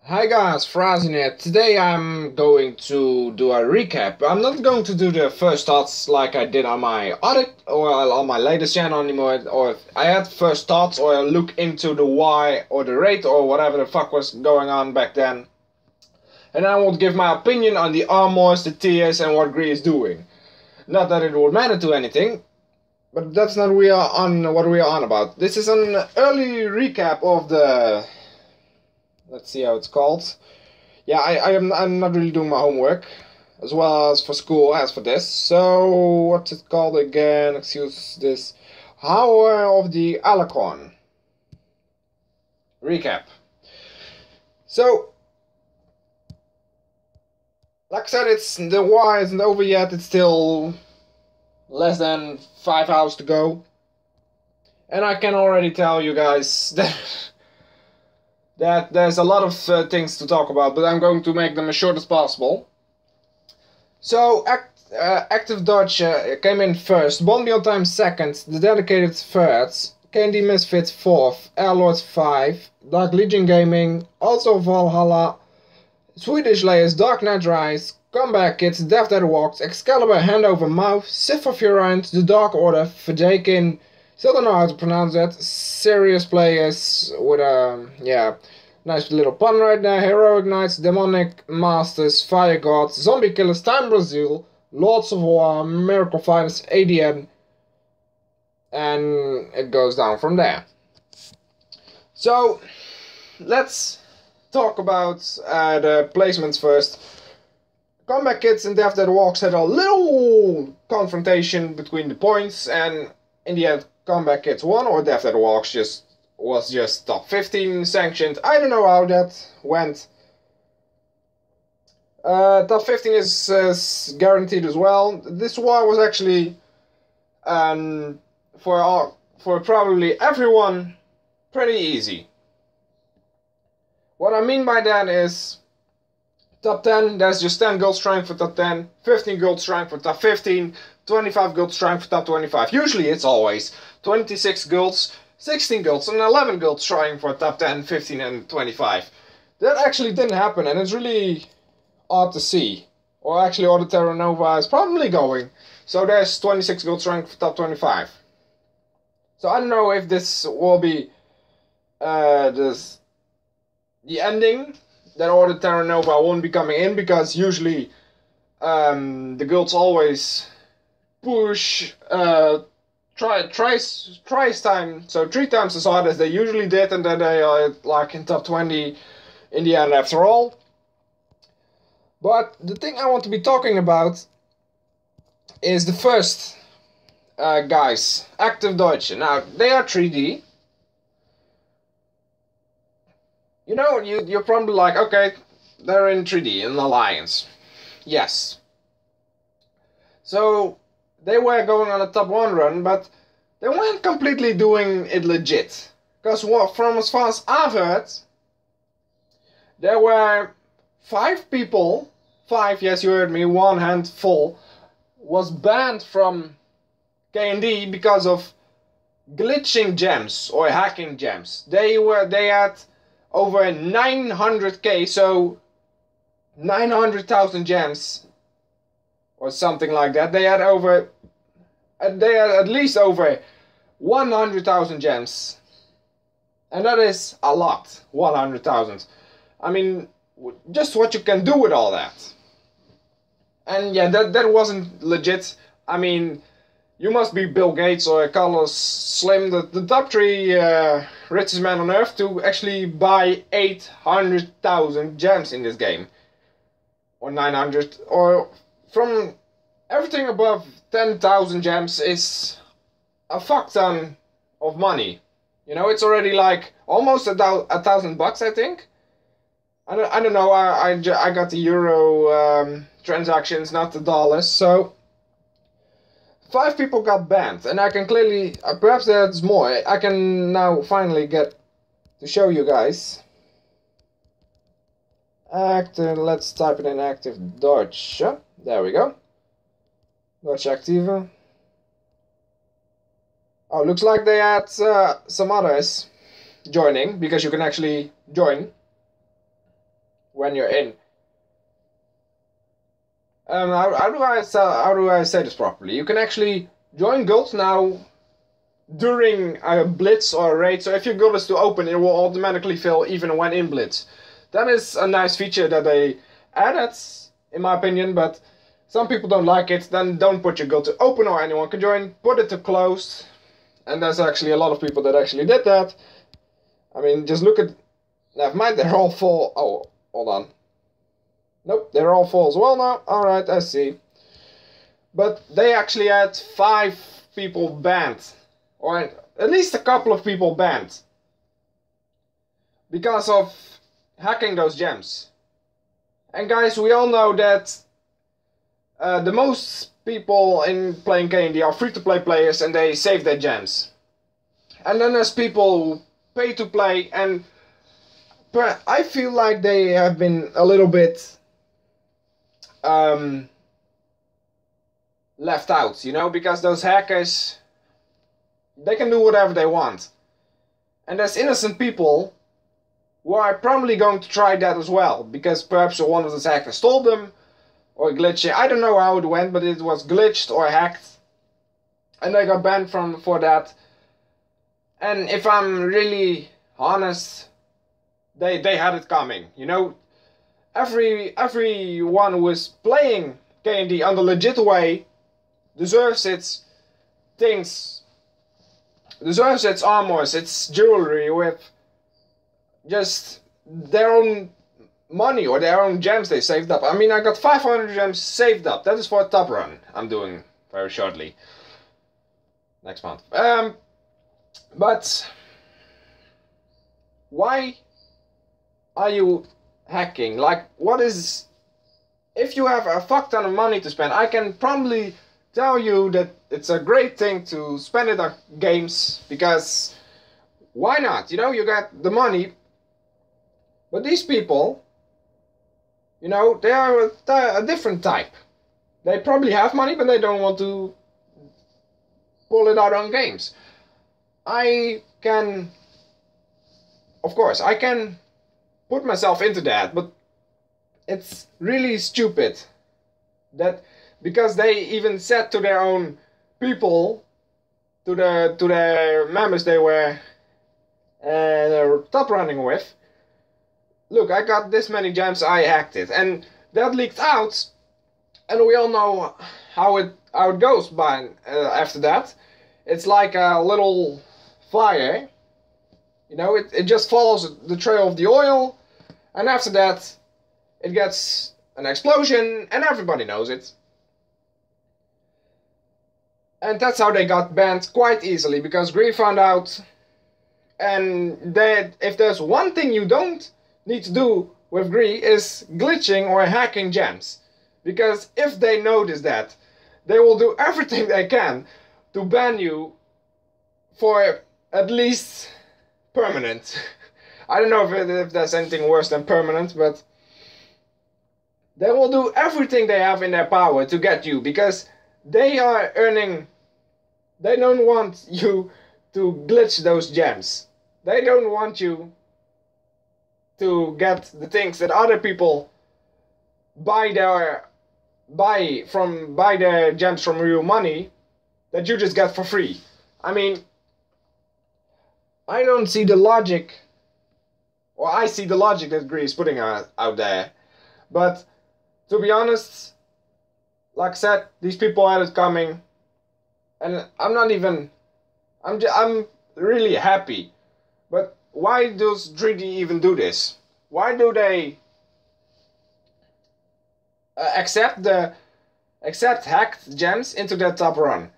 Hi guys, Frazen here. Today I'm going to do a recap. I'm not going to do the first thoughts like I did on my audit or on my latest channel anymore, or I had first thoughts or a look into the why or the rate or whatever the fuck was going on back then. And I will give my opinion on the armors, the tiers and what Gree is doing. Not that it would matter to anything, but that's not what we are on about. This is an early recap of the... Let's see how it's called. Yeah, I'm not really doing my homework, as well as for school as for this. So, what's it called again? Excuse this. How of the Alicorn. Recap. So, like I said, the war isn't over yet. It's still less than 5 hours to go. And I can already tell you guys that there's a lot of things to talk about, but I'm going to make them as short as possible. So, Active Dodge came in first, Bombay on Time second, The Dedicated third, Candy Misfits fourth, Airlords 5, Dark Legion Gaming, also Valhalla, Swedish Layers, Dark Knight Rise, Comeback Kids, Death That Walks, Excalibur, Hand Over Mouth, Sith of Uriant, The Dark Order, Vajakin, still don't know how to pronounce that. Serious players with a, nice little pun right there. Heroic Knights, Demonic Masters, Fire Gods, Zombie Killers, Time Brazil, Lords of War, Miracle Fighters, ADN, and it goes down from there. So, let's talk about the placements first. Comeback Kids and Death That Walks had a little confrontation between the points, and in the end, Comeback Kids won, or Death That Walks was just top 15 sanctioned. I don't know how that went. Top 15 is guaranteed as well. This war was actually for probably everyone pretty easy. What I mean by that is top 10, there's just 10 gold strength for top 10, 15 gold strength for top 15, 25 gold strength for top 25. Usually it's always 26 golds, 16 golds, and 11 gold strength for top 10, 15, and 25. That actually didn't happen, and it's really odd to see. Or actually, all the Terra Nova is probably going. So there's 26 gold strength for top 25. So I don't know if this will be the ending. That all the Terra Nova won't be coming in, because usually the guilds always push tries time, so 3 times as hard as they usually did, and then they are like in top 20 in the end after all. But the thing I want to be talking about is the first guys, Active Deutsche. Now, they are 3D. You know, you're probably like, okay, they're in 3D, in Alliance. Yes. So, they were going on a top 1 run, but they weren't completely doing it legit. Because from as far as I've heard, there were 5 people, 5, yes you heard me, 1 handful, was banned from K&D because of glitching gems or hacking gems. They had over 900k, so 900,000 gems or something like that. They had at least over 100,000 gems, and that is a lot. 100,000. I mean, just what you can do with all that. And yeah, that wasn't legit. I mean, you must be Bill Gates or Carlos Slim, the top 3 richest man on earth, to actually buy 800,000 gems in this game. Or 900, or from everything above 10,000 gems is a fuck ton of money. You know, it's already like almost $1,000, I think. I don't know, I got the euro transactions, not the dollars, so 5 people got banned, and I can clearly, perhaps there's more, I can now finally get to show you guys. Let's type it in Active Dodge. There we go. Dodge Active. Oh, looks like they had some others joining, because you can actually join. when you're in. How do I say this properly? You can actually join guilds now during a blitz or a raid. So if your guild is to open, it will automatically fill even when in blitz. That is a nice feature that they added, in my opinion, but some people don't like it. Then don't put your guild to open or anyone can join. Put it to closed. And there's actually a lot of people that actually did that. I mean, just look at... Never mind, they're all full. Oh, hold on. Nope, they're all full as well now. Alright, I see. But they actually had 5 people banned. Or at least a couple of people banned. Because of hacking those gems. And guys, we all know that the most people in playing K&D are free-to-play players and they save their gems. And then there's people who pay to play, and I feel like they have been a little bit left out, you know, because those hackers, they can do whatever they want. And there's innocent people who are probably going to try that as well, because perhaps one of those hackers stole them, or glitched it. I don't know how it went, but it was glitched or hacked. And they got banned for that. And if I'm really honest, they had it coming, you know. Everyone who is playing K&D on the legit way deserves its things, deserves its armors, its jewelry with just their own money or their own gems they saved up. I mean, I got 500 gems saved up. That is for a top run I'm doing very shortly. Next month. But why are you hacking? Like, what is... If you have a fuck ton of money to spend, I can probably tell you that it's a great thing to spend it on games, because why not? You know, you got the money. But these people, you know, they are a different type. They probably have money, but they don't want to pull it out on games. I can, of course, I can put myself into that, but it's really stupid that, because they even said to their own people, to their members they were top running with, look, I got this many gems, I hacked it, and that leaked out, and we all know how it goes by after that. It's like a little fire, you know, it just follows the trail of the oil, and after that it gets an explosion and everybody knows it. And that's how they got banned quite easily, because Gree found out, and that if there's one thing you don't need to do with Gree is glitching or hacking gems, because if they notice that, they will do everything they can to ban you for at least permanent. I don't know if there's anything worse than permanent, but they will do everything they have in their power to get you, because they are earning. They don't want you to glitch those gems. They don't want you to get the things that other people buy their gems from real money that you just get for free. I mean, I don't see the logic, or I see the logic that Gree is putting out there, but to be honest, like I said, these people had it coming, and I'm really happy. But why does 3D even do this? Why do they accept hacked gems into their top run?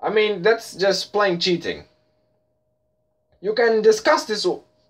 I mean, that's just plain cheating. You can discuss this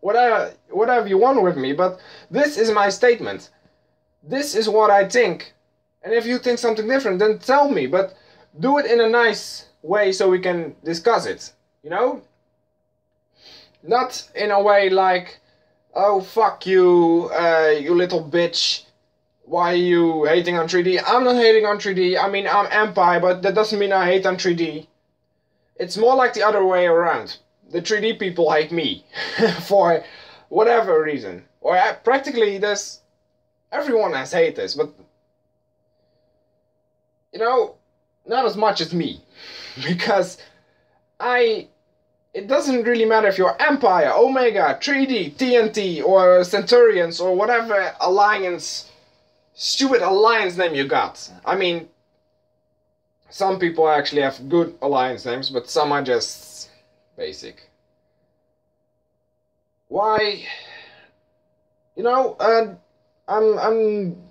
whatever you want with me, but this is my statement. This is what I think. And if you think something different, then tell me, but do it in a nice way so we can discuss it, you know? Not in a way like, oh fuck you, you little bitch, why are you hating on 3D? I'm not hating on 3D, I mean I'm Empire, but that doesn't mean I hate on 3D. It's more like the other way around. The 3D people hate me, for whatever reason. Or practically there's Everyone has haters, but you know, not as much as me. Because it doesn't really matter if you're Empire, Omega, 3D, TNT, or Centurions, or whatever alliance, stupid alliance name you got. I mean, some people actually have good alliance names, but some are just basic. Why? You know,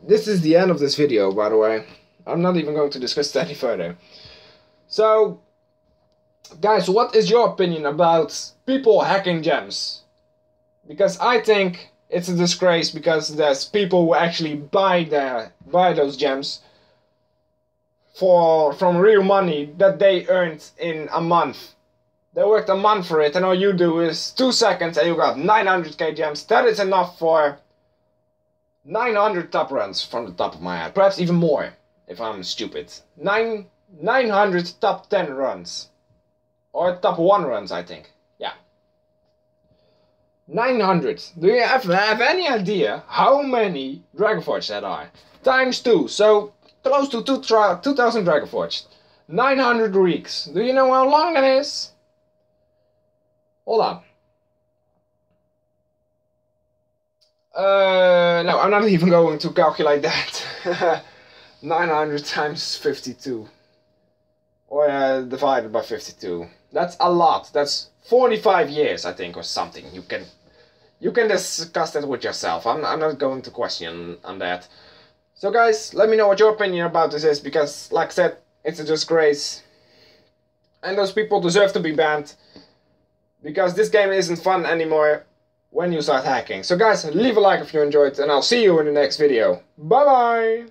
this is the end of this video, by the way. I'm not even going to discuss it any further. So, guys, what is your opinion about people hacking gems? Because I think it's a disgrace, because there's people who actually buy those gems from real money that they earned in a month. They worked a month for it, and all you do is 2 seconds and you got 900k gems. That is enough for 900 top runs from the top of my head. Perhaps even more, if I'm stupid. 900 top 10 runs. Or top 1 runs, I think. Yeah. 900. Do you have any idea how many Dragonforged that are? Times 2, so close to 2000 Dragonforged. 900 weeks. Do you know how long that is? Hold on. No, I'm not even going to calculate that. 900 times 52. Or divided by 52. That's a lot. That's 45 years, I think, or something. You can discuss that with yourself. I'm not going to question on that. So guys, let me know what your opinion about this is, because like I said, it's a disgrace. And those people deserve to be banned. Because this game isn't fun anymore when you start hacking. So guys, leave a like if you enjoyed, and I'll see you in the next video. Bye bye!